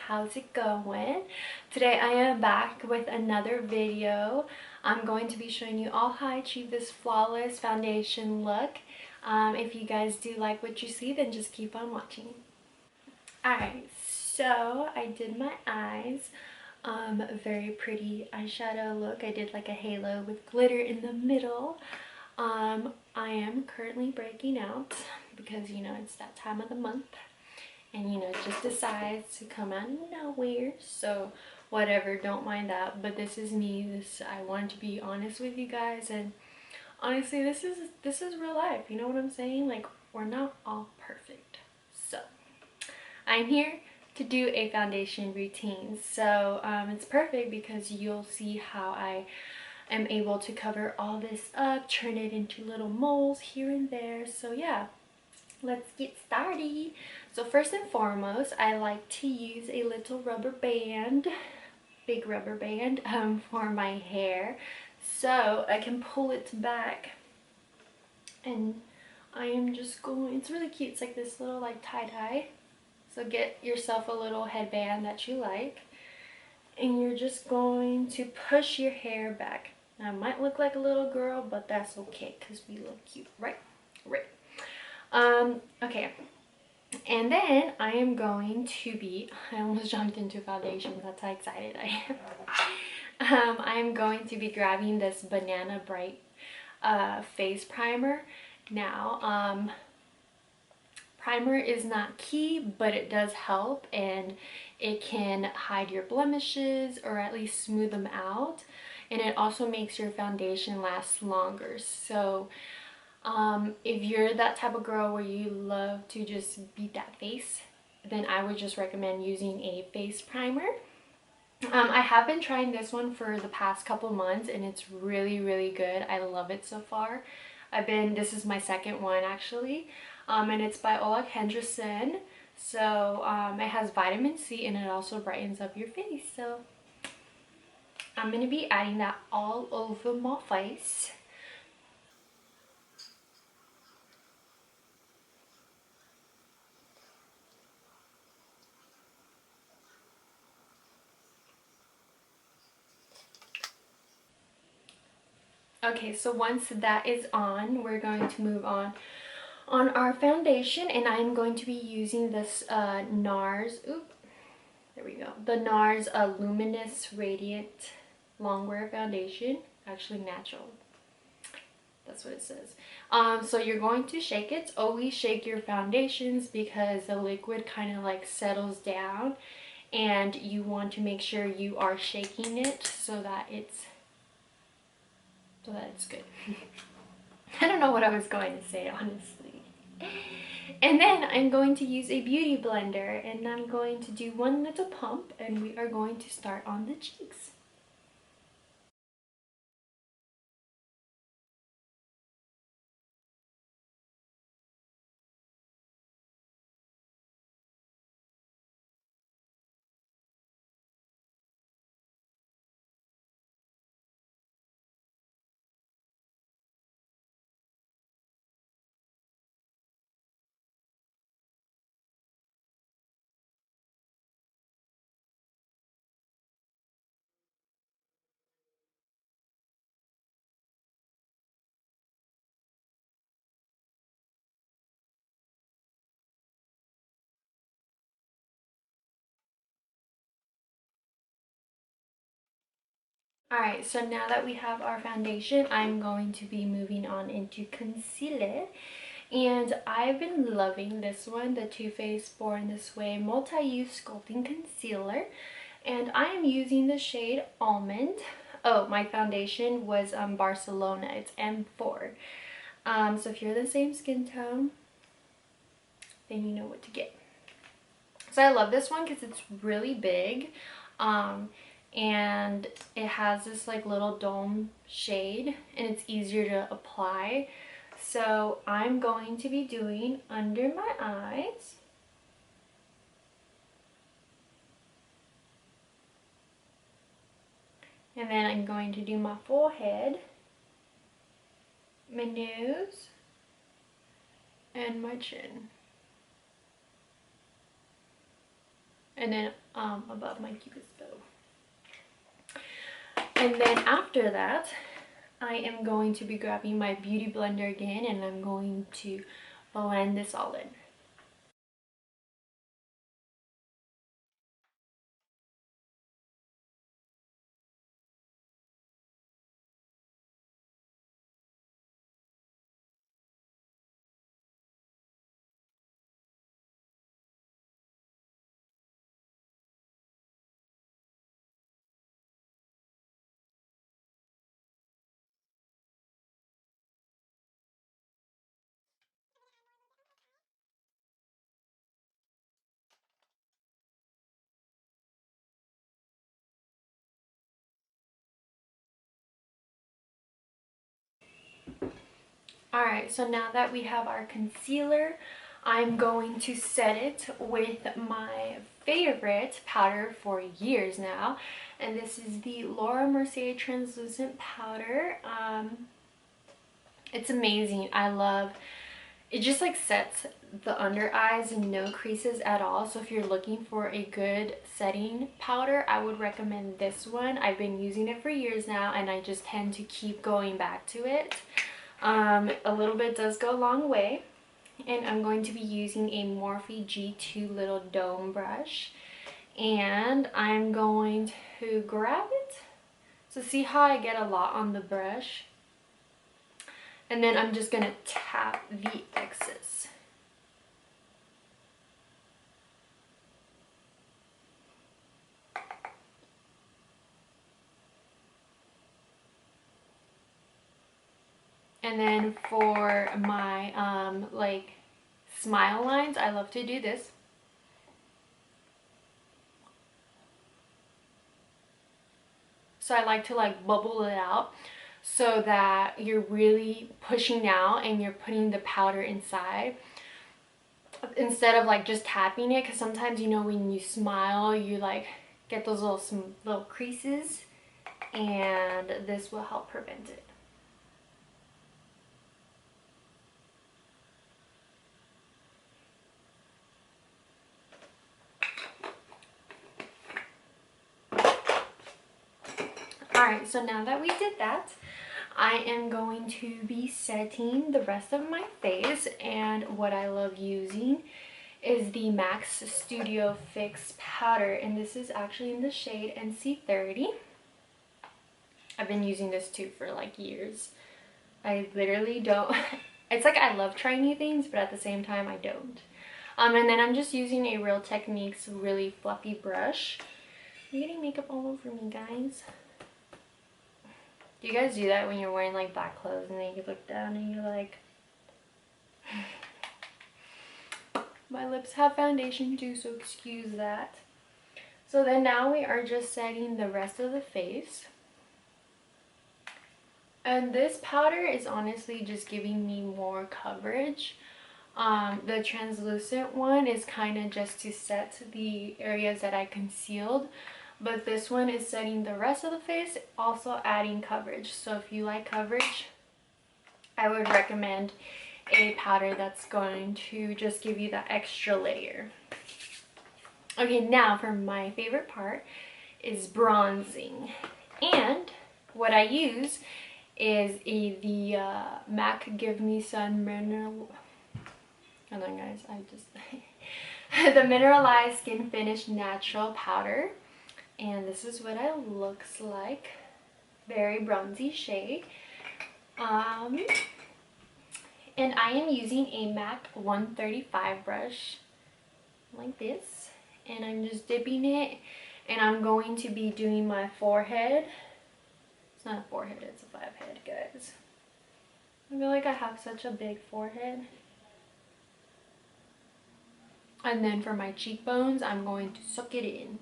how's it going? Today I am back with another video. I'm going to be showing you all how I achieve this flawless foundation look. If you guys do like what you see, then just keep on watching. Alright, so I did my eyes. A very pretty eyeshadow look. I did like a halo with glitter in the middle. I am currently breaking out because, you know, it's that time of the month. And, you know, it just decides to come out of nowhere. So, whatever, don't mind that. But this is me. I wanted to be honest with you guys. And honestly, this is real life. You know what I'm saying? Like, we're not all perfect. So, I'm here to do a foundation routine. So it's perfect because you'll see how I am able to cover all this up, turn it into little moles here and there. So yeah, let's get started. So first and foremost, I like to use a little rubber band, big rubber band, for my hair, so I can pull it back. And I am just going, it's really cute. It's like this little like tie-dye. So get yourself a little headband that you like, and you're just going to push your hair back. Now, it might look like a little girl, but that's okay because we look cute, right? Right. Okay. And then I am going to be, I almost jumped into foundation. That's how excited I am. I am going to be grabbing this Banana Bright face primer. Now, primer is not key, but it does help, and it can hide your blemishes or at least smooth them out, and it also makes your foundation last longer. So if you're that type of girl where you love to just beat that face, then I would just recommend using a face primer. I have been trying this one for the past couple months, and it's really, really good. I love it so far. This is my second one actually. And it's by Olehenriksen. So it has vitamin C, and it also brightens up your face. So I'm going to be adding that all over my face. Okay, so once that is on, we're going to move on our foundation, and I'm going to be using this Nars, there we go, the Nars Luminous Radiant Longwear foundation, actually natural, that's what it says. So you're going to shake it. Always shake your foundations because the liquid kind of like settles down, and you want to make sure you are shaking it so that it's good. I don't know what I was going to say, honestly. And then I'm going to use a beauty blender, and I'm going to do one little pump, and we are going to start on the cheeks. Alright, so now that we have our foundation, I'm going to be moving on into concealer. And I've been loving this one, the Too Faced Born This Way Multi-Use Sculpting Concealer. And I am using the shade Almond. Oh, my foundation was Barcelona. It's M4. So if you're the same skin tone, then you know what to get. So I love this one because it's really big. And it has this like little dome shade, and it's easier to apply. So I'm going to be doing under my eyes, and then I'm going to do my forehead, my nose, and my chin. And then above my cupid's bow. And then after that, I am going to be grabbing my beauty blender again, and I'm going to blend this all in. Alright, so now that we have our concealer, I'm going to set it with my favorite powder for years now. And this is the Mercier Translucent powder. It's amazing. I love it. Just like sets the under eyes and no creases at all. So if you're looking for a good setting powder, I would recommend this one. I've been using it for years now, and I just tend to keep going back to it. A little bit does go a long way. And I'm going to be using a Morphe G2 little dome brush, and I'm going to grab it. So see how I get a lot on the brush, and then I'm just gonna tap the excess. And then for my like smile lines, I love to do this. So I like to like bubble it out so that you're really pushing out and you're putting the powder inside instead of like just tapping it, because sometimes, you know, when you smile you like get those little creases, and this will help prevent it. Alright, so now that we did that, I am going to be setting the rest of my face, and what I love using is the MAC Studio Fix powder, and this is actually in the shade NC30. I've been using this too for like years. I literally don't it's like I love trying new things, but at the same time I don't. And then I'm just using a Real Techniques really fluffy brush. I'm getting makeup all over me, guys. Do you guys do that when you're wearing like black clothes and then you look down and you're like, my lips have foundation too, so excuse that. So then now we are just setting the rest of the face. And this powder is honestly just giving me more coverage. The translucent one is kind of just to set the areas that I concealed. But this one is setting the rest of the face, also adding coverage. So if you like coverage, I would recommend a powder that's going to just give you that extra layer. Okay, now for my favorite part is bronzing. And what I use is the MAC Give Me Sun Mineral... Hold on, guys, the Mineralize Skin Finish Natural Powder. And this is what it looks like. Very bronzy shade. And I am using a MAC 135 brush like this, and I'm just dipping it, and I'm going to be doing my forehead. It's not a forehead, it's a 5-head, guys. I feel like I have such a big forehead. And then for my cheekbones, I'm going to suck it in.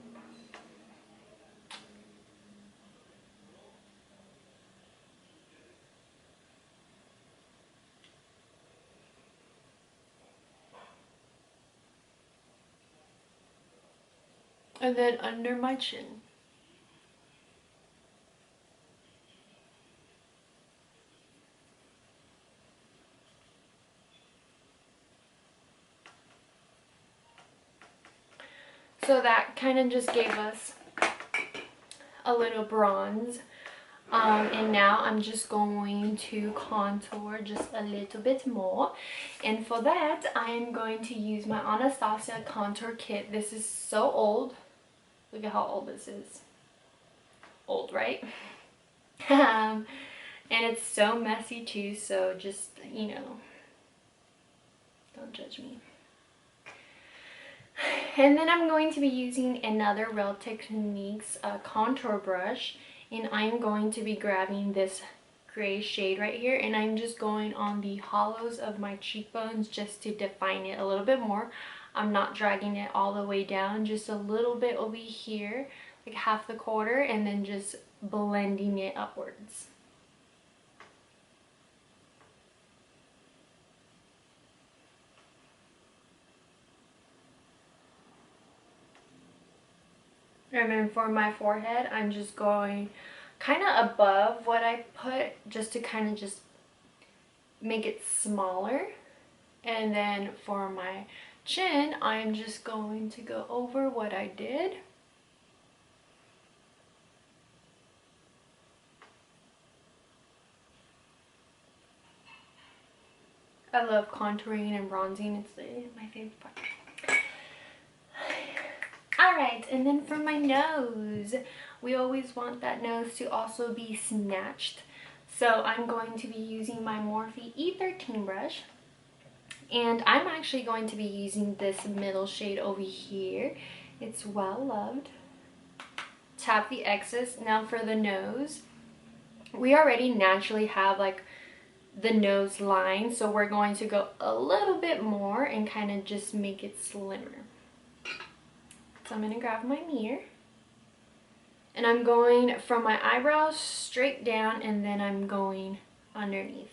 And then under my chin. So that kind of just gave us a little bronze. And now I'm just going to contour just a little bit more, and for that I am going to use my Anastasia contour kit. This is so old. Look at how old this is. Old, right? And it's so messy too, so just, you know, don't judge me. And then I'm going to be using another Real Techniques contour brush, and I'm going to be grabbing this gray shade right here, and I'm just going on the hollows of my cheekbones just to define it a little bit more. I'm not dragging it all the way down, just a little bit over here, like half the quarter, and then just blending it upwards. And then for my forehead, I'm just going kind of above what I put, just to kind of just make it smaller. And then for my chin, I'm just going to go over what I did. I love contouring and bronzing. It's my favorite part. Alright, and then for my nose, we always want that nose to also be snatched. So I'm going to be using my Morphe E13 brush. And I'm actually going to be using this middle shade over here. It's Well Loved. Tap the excess. Now for the nose, we already naturally have like the nose line, so we're going to go a little bit more and kind of just make it slimmer. So I'm going to grab my mirror, and I'm going from my eyebrows straight down, and then I'm going underneath.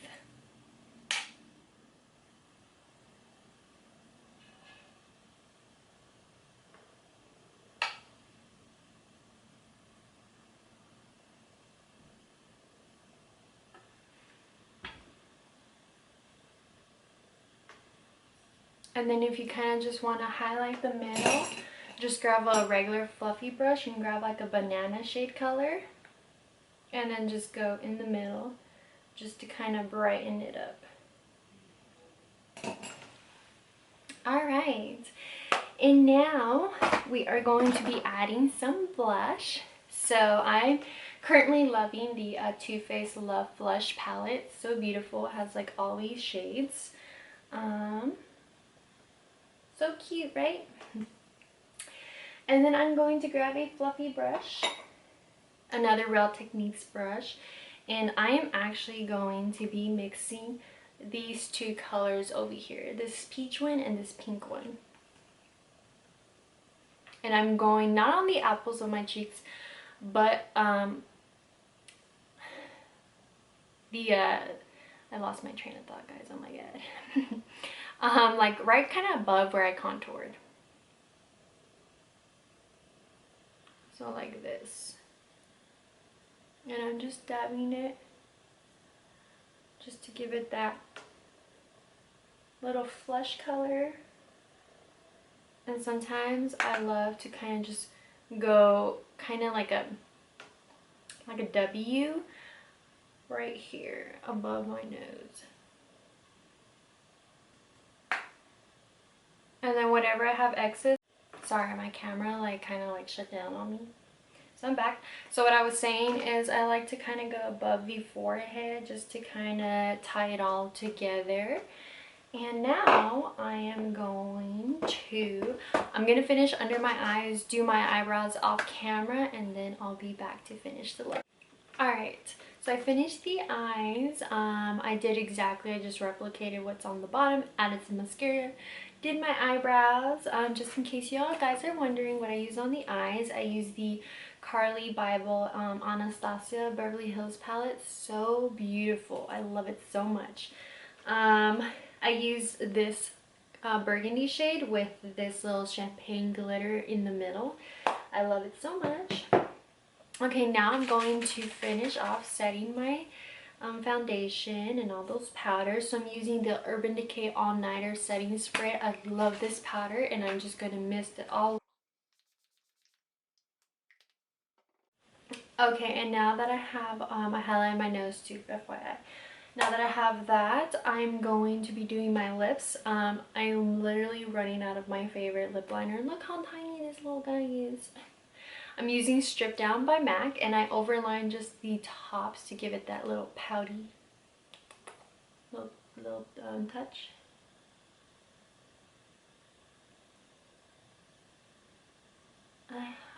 And then if you kind of just want to highlight the middle, just grab a regular fluffy brush and grab like a banana shade color, and then just go in the middle just to kind of brighten it up. Alright, and now we are going to be adding some blush. So I'm currently loving the Too Faced Love Blush palette. It's so beautiful. It has like all these shades. So cute, right? And then I'm going to grab a fluffy brush, another Real Techniques brush, and I am actually going to be mixing these two colors over here, this peach one and this pink one. And I'm going not on the apples of my cheeks, but I lost my train of thought, guys. Oh my god. Like right kind of above where I contoured. So like this. And I'm just dabbing it just to give it that little flesh color. And sometimes I love to kind of just go kind of like a W right here above my nose. And then whatever I have excess, sorry, my camera like kind of like shut down on me. So I'm back. So what I was saying is I like to kind of go above the forehead just to kind of tie it all together. And now I'm going to finish under my eyes, do my eyebrows off camera, and then I'll be back to finish the look. Alright, so I finished the eyes. I did exactly, I just replicated what's on the bottom, added some mascara, did my eyebrows. Just in case y'all guys are wondering what I use on the eyes, I use the Carly Bible Anastasia Beverly Hills palette. So beautiful. I love it so much. I use this burgundy shade with this little champagne glitter in the middle. I love it so much. Okay, now I'm going to finish off setting my foundation and all those powders. So I'm using the Urban Decay All Nighter setting spray. I love this powder, and I'm just going to mist it all. Okay, and now that I have, I highlighted my nose too, FYI. Now that I have that, I'm going to be doing my lips. I'm literally running out of my favorite lip liner. Look how tiny this little guy is. I'm using Stripdown by MAC, and I overline just the tops to give it that little pouty little touch.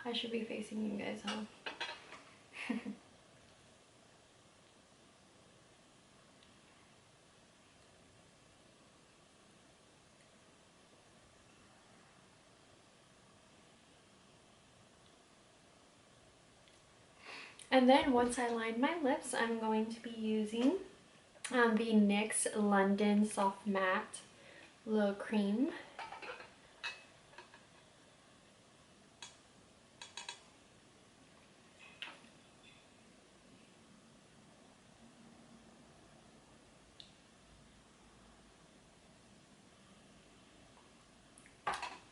I should be facing you guys, huh? And then once I line my lips, I'm going to be using the NYX London Soft Matte Little Cream.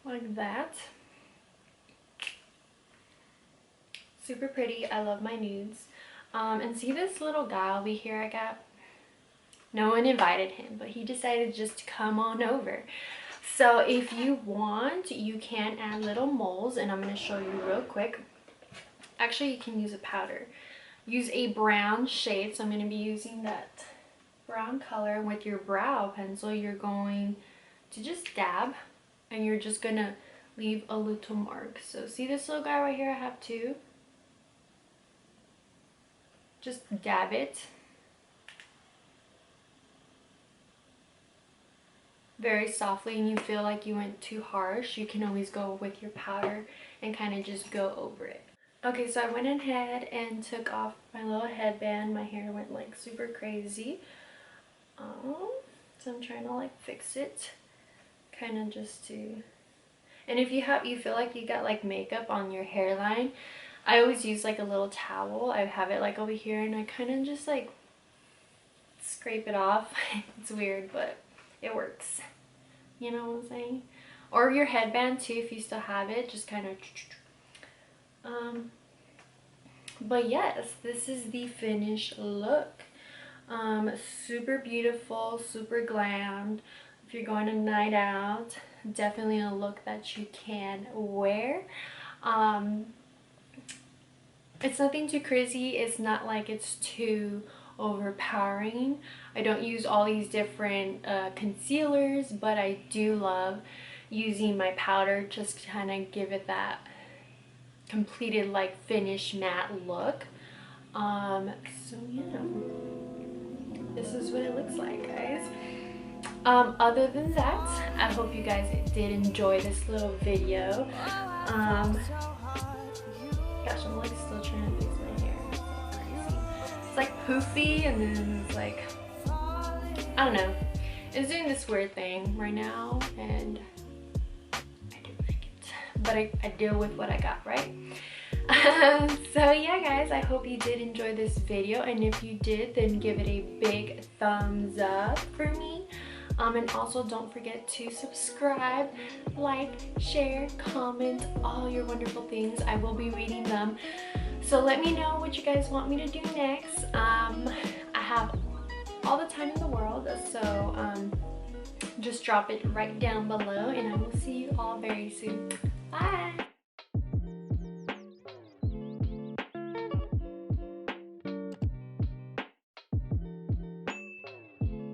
Like that. Super pretty. I love my nudes. And see this little guy over here I got? No one invited him, but he decided just to come on over. So if you want, you can add little moles, and I'm going to show you real quick. Actually, you can use a powder. Use a brown shade, so I'm going to be using that brown color. With your brow pencil, you're going to just dab, and you're just going to leave a little mark. So see this little guy right here? I have two. Just dab it. Very softly, and you feel like you went too harsh, you can always go with your powder and kind of just go over it. Okay, so I went ahead and took off my little headband. My hair went like super crazy. So I'm trying to like fix it, kind of just to. And if you feel like you got like makeup on your hairline, I always use like a little towel. I have it like over here, and I kind of just like scrape it off. It's weird, but it works. You know what I'm saying? Or your headband too, if you still have it, just kind of. But yes, this is the finished look. Super beautiful, super glammed. If you're going a night out, definitely a look that you can wear. It's nothing too crazy. It's not like it's too overpowering. I don't use all these different concealers, but I do love using my powder just to kind of give it that completed like finished matte look. So yeah, this is what it looks like, guys. Other than that, I hope you guys did enjoy this little video. Gosh, I'm like still trying to fix my hair. It's so crazy. It's like poofy, and then it's like, I don't know. It's doing this weird thing right now, and I don't like it. But I deal with what I got, right? So yeah, guys, I hope you did enjoy this video, and if you did, then give it a big thumbs up for me. And also don't forget to subscribe, like, share, comment, all your wonderful things. I will be reading them. So let me know what you guys want me to do next. I have all the time in the world, so just drop it right down below, and I will see you all very soon.